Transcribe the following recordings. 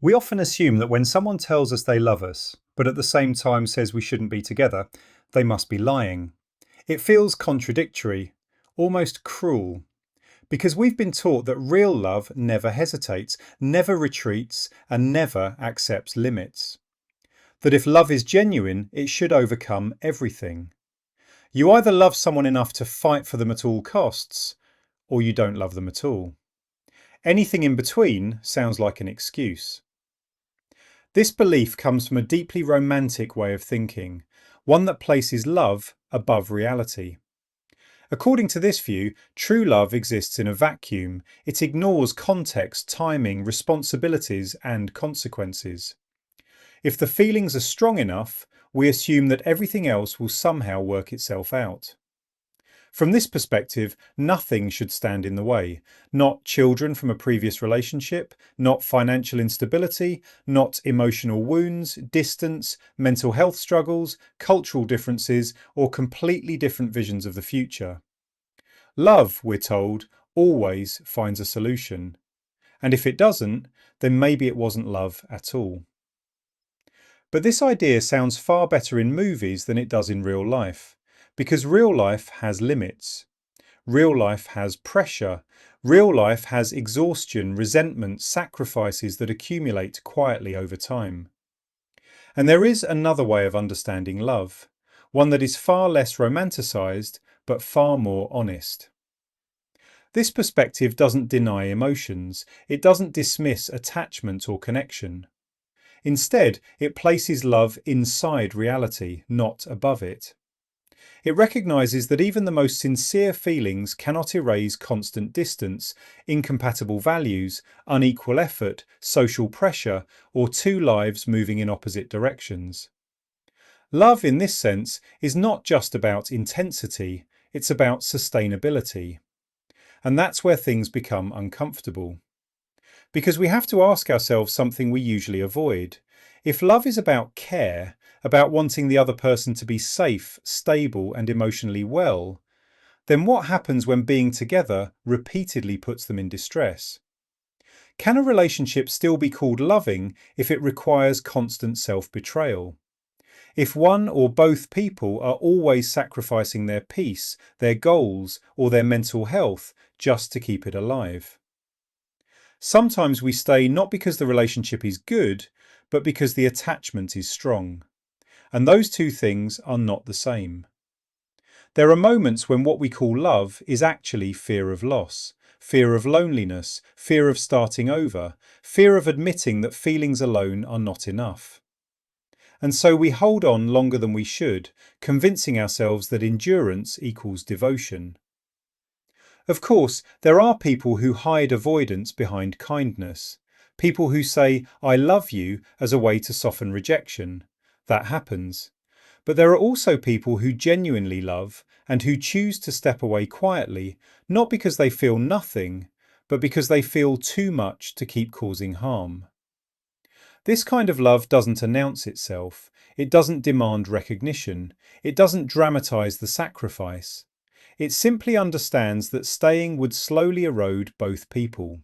We often assume that when someone tells us they love us, but at the same time says we shouldn't be together, they must be lying. It feels contradictory, almost cruel, because we've been taught that real love never hesitates, never retreats, and never accepts limits. That if love is genuine, it should overcome everything. You either love someone enough to fight for them at all costs, or you don't love them at all. Anything in between sounds like an excuse. This belief comes from a deeply romantic way of thinking, one that places love above reality. According to this view, true love exists in a vacuum. It ignores context, timing, responsibilities, and consequences. If the feelings are strong enough, we assume that everything else will somehow work itself out. From this perspective, nothing should stand in the way. Not children from a previous relationship, not financial instability, not emotional wounds, distance, mental health struggles, cultural differences, or completely different visions of the future. Love, we're told, always finds a solution. And if it doesn't, then maybe it wasn't love at all. But this idea sounds far better in movies than it does in real life. Because real life has limits. Real life has pressure. Real life has exhaustion, resentment, sacrifices that accumulate quietly over time. And there is another way of understanding love, one that is far less romanticised, but far more honest. This perspective doesn't deny emotions. It doesn't dismiss attachment or connection. Instead, it places love inside reality, not above it. It recognises that even the most sincere feelings cannot erase constant distance, incompatible values, unequal effort, social pressure, or two lives moving in opposite directions. Love, in this sense, is not just about intensity, it's about sustainability. And that's where things become uncomfortable. Because we have to ask ourselves something we usually avoid. If love is about care, about wanting the other person to be safe, stable, and emotionally well, then what happens when being together repeatedly puts them in distress? Can a relationship still be called loving if it requires constant self-betrayal? If one or both people are always sacrificing their peace, their goals, or their mental health just to keep it alive? Sometimes we stay not because the relationship is good, but because the attachment is strong. And those two things are not the same. There are moments when what we call love is actually fear of loss, fear of loneliness, fear of starting over, fear of admitting that feelings alone are not enough. And so we hold on longer than we should, convincing ourselves that endurance equals devotion. Of course, there are people who hide avoidance behind kindness. People who say, "I love you," as a way to soften rejection. That happens. But there are also people who genuinely love and who choose to step away quietly, not because they feel nothing, but because they feel too much to keep causing harm. This kind of love doesn't announce itself. It doesn't demand recognition. It doesn't dramatize the sacrifice. It simply understands that staying would slowly erode both people.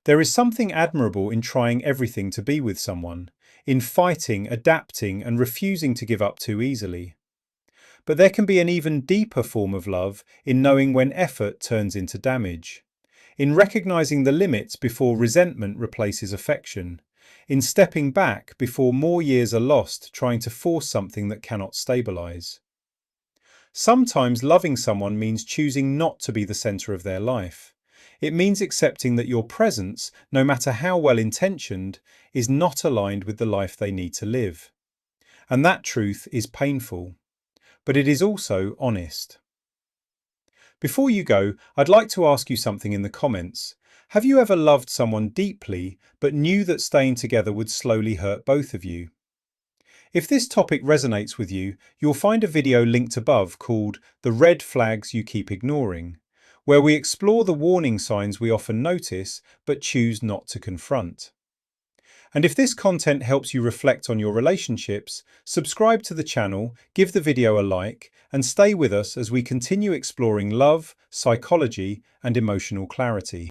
There is something admirable in trying everything to be with someone, in fighting, adapting, and refusing to give up too easily. But there can be an even deeper form of love in knowing when effort turns into damage, in recognizing the limits before resentment replaces affection, in stepping back before more years are lost trying to force something that cannot stabilize. Sometimes loving someone means choosing not to be the centre of their life. It means accepting that your presence, no matter how well intentioned, is not aligned with the life they need to live. And that truth is painful, but it is also honest. Before you go, I'd like to ask you something in the comments. Have you ever loved someone deeply, but knew that staying together would slowly hurt both of you? If this topic resonates with you, you'll find a video linked above called "The Red Flags You Keep Ignoring," where we explore the warning signs we often notice but choose not to confront. And if this content helps you reflect on your relationships, subscribe to the channel, give the video a like, and stay with us as we continue exploring love, psychology, and emotional clarity.